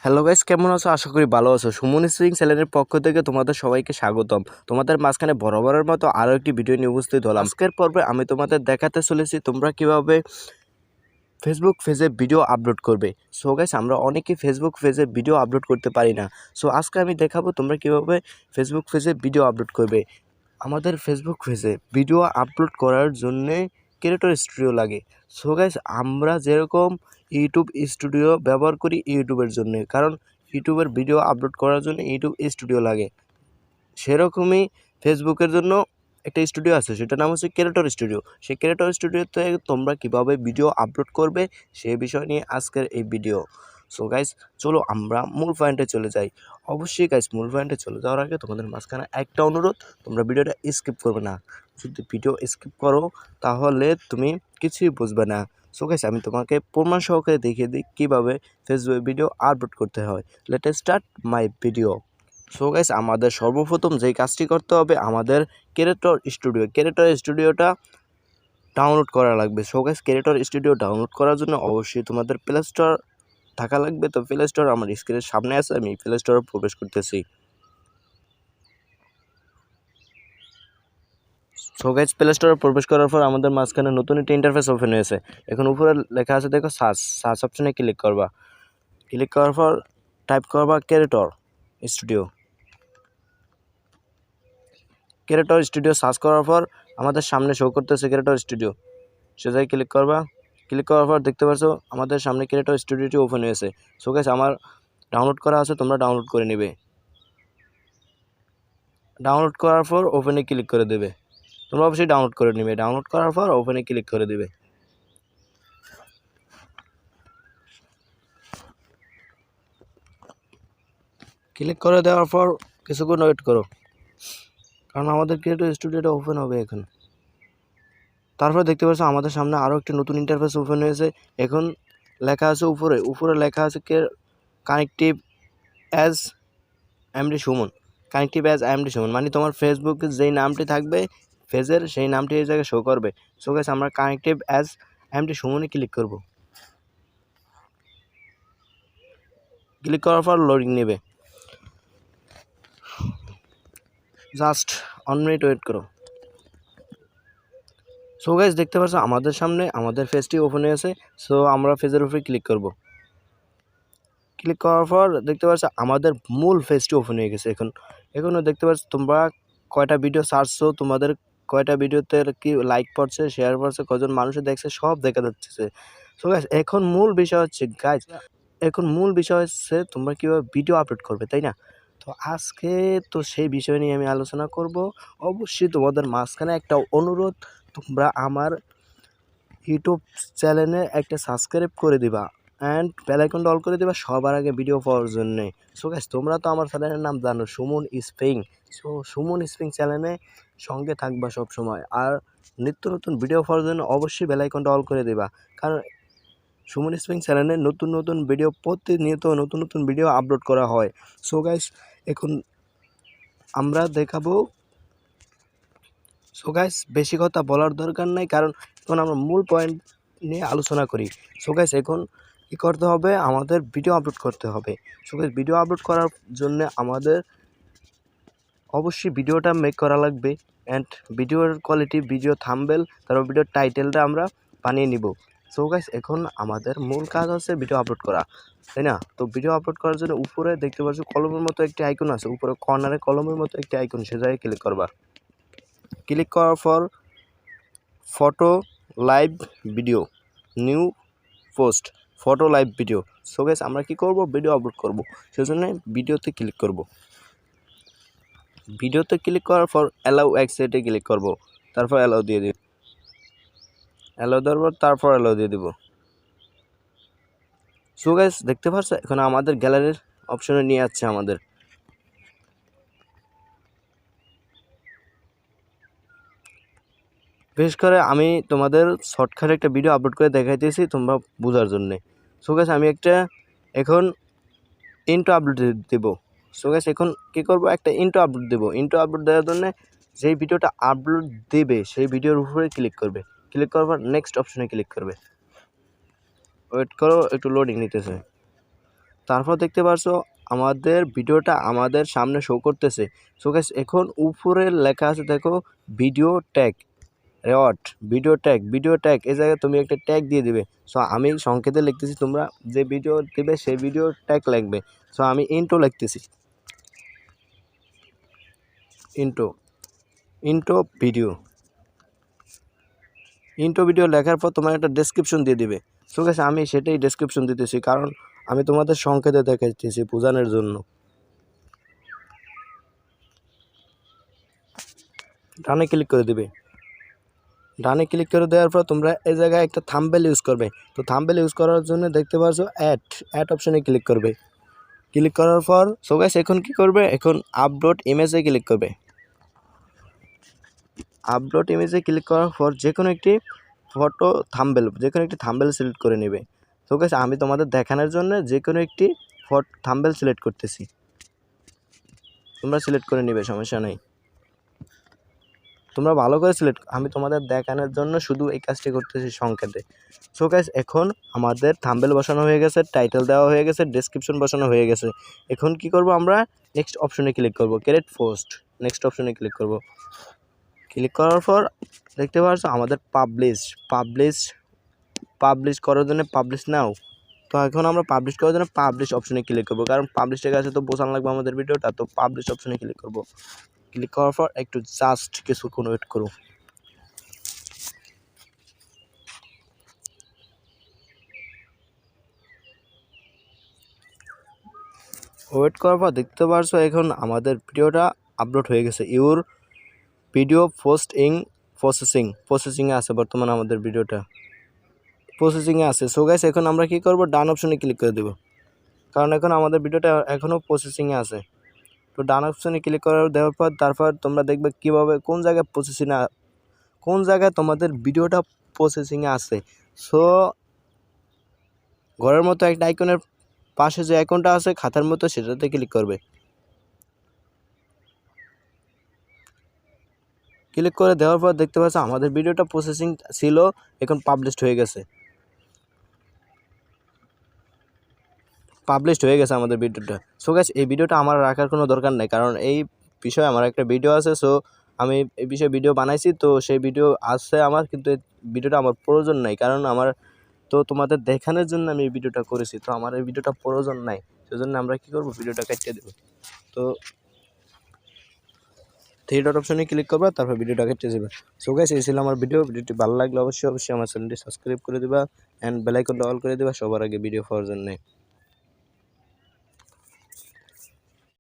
Hello guys, কেমন আছো? আশা করি ভালো আছো। সুমন স্পিং চ্যানেলের পক্ষ থেকে তোমাদের সবাইকে স্বাগতম। তোমাদের মাঝখানে বরাবরের মতো আরও একটি ভিডিও নিয়ে উপস্থিত হলাম। আজকের পর্বে আমি তোমাদের দেখাতে চলেছি তোমরা কিভাবে ফেসবুক পেজে ভিডিও আপলোড করবে। সো গাইস, আমরা অনেকেই ফেসবুক পেজে ভিডিও আপলোড করতে পারি না। সো আজকে আমি দেখাবো তোমরা কিভাবে ফেসবুক পেজে ভিডিও আপলোড করবে। আমাদের ফেসবুক পেজে ভিডিও আপলোড করার জন্যে ক্রিয়েটর স্টুডিও লাগে। সো গাইস, আমরা যেরকম ইউটিউব স্টুডিও ব্যবহার করি ইউটিউবের জন্য, কারণ ইউটিউবের ভিডিও আপলোড করার জন্য ইউটিউব স্টুডিও লাগে, সেরকমই ফেসবুকের জন্য একটা স্টুডিও আছে, সেটার নাম হচ্ছে ক্রিয়েটর স্টুডিও। সেই ক্রিয়েটর স্টুডিওতে তোমরা কিভাবে ভিডিও আপলোড করবে সেই বিষয় নিয়ে আজকের এই ভিডিও। সো গাইস, চলো আমরা মূল পয়েন্টে চলে যাই। অবশ্যই গাইস, মূল পয়েন্টে চলে যাওয়ার আগে তোমাদের মাঝখানে একটা অনুরোধ, তোমরা ভিডিওটা স্কিপ করবে না। যদি ভিডিও স্কিপ করো তাহলে তুমি কিছুই বুঝবে না। সো গাইস, আমি তোমাকে প্রমাণ সহকারে দেখিয়ে দিই কীভাবে ফেসবুকে ভিডিও আপলোড করতে হয়। Let us start my video. So guys, আমাদের সর্বপ্রথম যেই কাজটি করতে হবে, আমাদের ক্রিয়েটর স্টুডিওটা ডাউনলোড করা লাগবে। So guys, creator studio download করার জন্য অবশ্যই তোমাদের প্লে স্টোর থাকা লাগবে। তো প্লে স্টোর আমার স্ক্রিনের সামনে আছে, আমি প্লে স্টোরে প্রবেশ করতেছি। সো গাইস, প্লে স্টোরে প্রবেশ করার পর আমাদের মাঝখানে নতুন একটা ইন্টারফেস ওপেন হয়েছে। এখন উপরে লেখা আছে, দেখো সার্চ অপশনে ক্লিক করবা। ক্লিক করার পর টাইপ করবা ক্রিয়েটর স্টুডিও সার্চ করার পর আমাদের সামনে শো করতেছে ক্রিয়েটর স্টুডিও। সে জায়গায় ক্লিক করবা। ক্লিক করার পর দেখতে পাচ্ছ আমাদের সামনে ক্রিয়েটর স্টুডিওটি ওপেন হয়েছে। সো গাইস, আমার ডাউনলোড করা আছে, তোমরা ডাউনলোড করে নেবে। ডাউনলোড করার পর ওপেনে ক্লিক করে দেবে। তোমরা অবশ্যই ডাউনলোড করে নেবে। ডাউনলোড করার পর ওপেনে ক্লিক করে দেবে। ক্লিক করে দেওয়ার পর কিছুক্ষণ ওয়েট করো, কারণ আমাদের ক্রিয়েটর স্টুডিওটা ওপেন হবে এখন। তারপর দেখতে পাচ্ছ আমাদের সামনে আরও একটি নতুন ইন্টারফেস ওপেন হয়েছে। এখন লেখা আছে উপরে লেখা আছে কানেক্টিভ অ্যাজ এমডি সুমন। মানে তোমার ফেসবুকে যেই নামটি থাকবে পেজের, সেই নামটি এই জায়গায় শো করবে। সো গাইস, আমরা কানেক্টিভ অ্যাজ এমডি সুমনে ক্লিক করব। ক্লিক করার পর লোডিং নেবে, জাস্ট 1 মিনিট ওয়েট করো। সো গাইস, দেখতে পাচ্ছ আমাদের সামনে আমাদের পেজটি ওপেন হয়েছে। সো আমরা পেজের উপরে ক্লিক করব। ক্লিক করার পর দেখতে পাচ্ছ আমাদের মূল পেজটি ওপেন হয়ে গেছে। এখনও দেখতে পাচ্ছ তোমরা কয়টা ভিডিও ছাড়ছো, তোমাদের কয়টা ভিডিওতে কি লাইক পড়ছে, শেয়ার পড়ছে, কজন মানুষে দেখছে, সব দেখা যাচ্ছে। সো গাইস, এখন মূল বিষয় হচ্ছে তোমরা কীভাবে ভিডিও আপলোড করবে, তাই না? তো আজকে তো সেই বিষয় নিয়ে আমি আলোচনা করব। অবশ্যই তোমাদের মাঝখানে একটা অনুরোধ, তোমরা আমার ইউটিউব চ্যানেলে একটা সাবস্ক্রাইব করে দিবা অ্যান্ড বেল আইকনটা অল করে দিবা সবার আগে ভিডিও পাওয়ার জন্যে। সো গাইস, তোমরা তো আমার চ্যানেলের নাম জানো, সুমন স্পিং। সো সুমন স্পিং চ্যানেলে সঙ্গে থাকবা সব সময়, আর নিত্য নতুন ভিডিও পাওয়ার জন্য অবশ্যই বেল আইকনটা অল করে দিবা, কারণ সুমন স্পিং চ্যানেলে নতুন ভিডিও প্রতিনিয়ত নতুন ভিডিও আপলোড করা হয়। সো গাইস, এখন আমরা দেখাবো। সো গাইস, বেশি কথা বলার দরকার নাই, কারণ এখন আমরা মূল পয়েন্ট নিয়ে আলোচনা করি। সো গাইস, এখন কী করতে হবে, আমাদের ভিডিও আপলোড করতে হবে। সো গাইস, ভিডিও আপলোড করার জন্য আমাদের অবশ্যই ভিডিওটা মেক করা লাগবে অ্যান্ড ভিডিওর কোয়ালিটি, ভিডিও থাম্বনেল, তারপর ভিডিওর টাইটেলটা আমরা বানিয়ে নিব। সো গাইস, এখন আমাদের মূল কাজ হচ্ছে ভিডিও আপলোড করা, তাই না? তো ভিডিও আপলোড করার জন্য উপরে দেখতে পাচ্ছ কলমের মতো একটি আইকন আছে, উপরে কর্নারে কলমের মতো একটি আইকন, সে জায়গায় ক্লিক করবা। ক্লিক করার পর photo live video, new post, photo live video. So guys, আমরা কি করব, ভিডিও আপলোড করব, সেজন্য ভিডিওতে ক্লিক করব। ভিডিওতে ক্লিক করার পর অ্যালাউ অ্যাক্সেপ্টে ক্লিক করব, তারপর অ্যালাউ দিয়ে দিব। অ্যালাউ দেওয়ার পর তারপর অ্যালাউ দিয়ে দিব। সো গাইস, দেখতে পাচ্ছ এখন আমাদের গ্যালারির অপশনে নিয়ে যাচ্ছে আমাদের। বিশেষ করে আমি তোমাদের শর্টকাট একটা ভিডিও আপলোড করে দেখাইতেছি তোমরা বোঝার জন্যে। সো গাইস, আমি এখন ইন্ট্রো আপলোড দেব। সো গাইস, এখন কী করবো, একটা ইন্ট্রো আপলোড দেবো। ইন্ট্রো আপলোড দেওয়ার জন্য যেই ভিডিওটা আপলোড দেবে সেই ভিডিওর উপরে ক্লিক করবে। ক্লিক করার পর নেক্সট অপশনে ক্লিক করবে। ওয়েট করো, একটু লোডিং নিতেছে। তারপর দেখতে পারছো আমাদের ভিডিওটা আমাদের সামনে শো করতেছে। সো গাইস এখন উপরে লেখা আছে দেখো video tag reward, video tag এই জায়গায় তুমি একটা ট্যাগ দিয়ে দিবে। সো আমি সংকেতে লিখতেছি, তোমরা যে ভিডিও দিবে সেই ভিডিও ট্যাগ লাগবে। সো আমি ইন্ট্রো লিখতেছি, ইন্ট্রো ভিডিও লেখার পর তোমার একটা ডেসক্রিপশন দিয়ে দিবে। সো গাইস আমি সেটাই ডেসক্রিপশন দিতেছি, কারণ আমি তোমাদের সংকেতে দেখাইতেছি বোঝানোর জন্য। ডানে ক্লিক করে দিবে। ডানে ক্লিক করে দেওয়ার পর তোমরা এই জায়গায় একটা থাম্বনেল ইউজ করবে। তো থাম্বনেল ইউজ করার জন্য দেখতে পাচ্ছো অ্যাড অপশনে ক্লিক করবে। ক্লিক করার পর সো গাইস এখন কি করবে, এখন আপলোড ইমেজে ক্লিক করবে। আপলোড ইমেজে ক্লিক করার পর যে কোনো একটি ফটো থাম্বনেল সিলেক্ট করে নেবে। তো গাইস আমি তোমাদের দেখানোর জন্য যে কোনো একটি থাম্বনেল সিলেক্ট করতেছি, তোমরা সিলেক্ট করে নেবে, সমস্যা নেই। তোমরা ভালো করে আমি তোমাদের দেখানোর জন্য শুধু এই কাজটি করতেছি সংকেতে। সো গাইস এখন আমাদের থাম্বনেল বসানো হয়ে গেছে, টাইটেল দেওয়া হয়ে গেছে, ডেসক্রিপশন বসানো হয়ে গেছে। এখন কি করব, আমরা নেক্সট অপশনে ক্লিক করব, ক্রিয়েট পোস্ট। নেক্সট অপশনে ক্লিক করব। ক্লিক করার পর দেখতে পাচ্ছ আমাদের পাবলিশ করার জন্য পাবলিশ নাও। তো এখন আমরা পাবলিশ করার জন্য পাবলিশ অপশনে ক্লিক করব, কারণ পাবলিশের কাছে তো বোঝানো লাগবে আমাদের ভিডিওটা। তো পাবলিশ অপশনে ক্লিক করব। ক্লিক করার পর একটু জাস্ট কিছুক্ষণ ওয়েট করো। ওয়েট করার পর দেখতে পারছো এখন আমাদের ভিডিওটা আপলোড হয়ে গেছে। ইউর ভিডিও প্রসেসিংয়ে আছে বর্তমানে আমাদের ভিডিওটা প্রসেসিংয়ে আছে। সো গাইস এখন আমরা কি করব, ডান অপশনে ক্লিক করে দেব, কারণ এখন আমাদের ভিডিওটা এখনও প্রসেসিংয়ে আছে। তো ডান অপশনে ক্লিক দেওয়ার পর তারপর তোমরা দেখবে কীভাবে কোন জায়গায় তোমাদের ভিডিওটা প্রসেসিংয়ে আছে। সো ঘরের মতো একটা আইকনের পাশে যে আইকনটা আছে খাতার মতো, সেটাতে ক্লিক করবে। ক্লিক করে দেওয়ার পর দেখতে পাচ্ছ আমাদের ভিডিওটা প্রসেসিং ছিল, এখন পাবলিশড হয়ে গেছে আমাদের ভিডিওটা। সো গাইস এই ভিডিওটা আমার রাখার কোনো দরকার নেই, কারণ এই বিষয়ে আমার একটা ভিডিও আছে। সো আমি এই বিষয়ে ভিডিও বানাইছি, তো সেই ভিডিও আছে আমার, কিন্তু এই ভিডিওটা আমার প্রয়োজন নাই, কারণ আমার তো তোমাদের দেখানোর জন্য আমি এই ভিডিওটা করেছি। তো আমার এই ভিডিওটা প্রয়োজন নাই, সেজন্য আমরা কি করব, ভিডিওটা কেটে দেব। তো থ্রি ডট অপশনে ক্লিক করবা, তারপর ভিডিওটা কেটে যাবে। সো গাইস এই ছিল আমার ভিডিওটি ভালো লাগলে অবশ্যই আমার চ্যানেলটি সাবস্ক্রাইব করে দিবা, অ্যান্ড বেল আইকনটা অল করে দিবা সবার আগে ভিডিও পাওয়ার জন্য।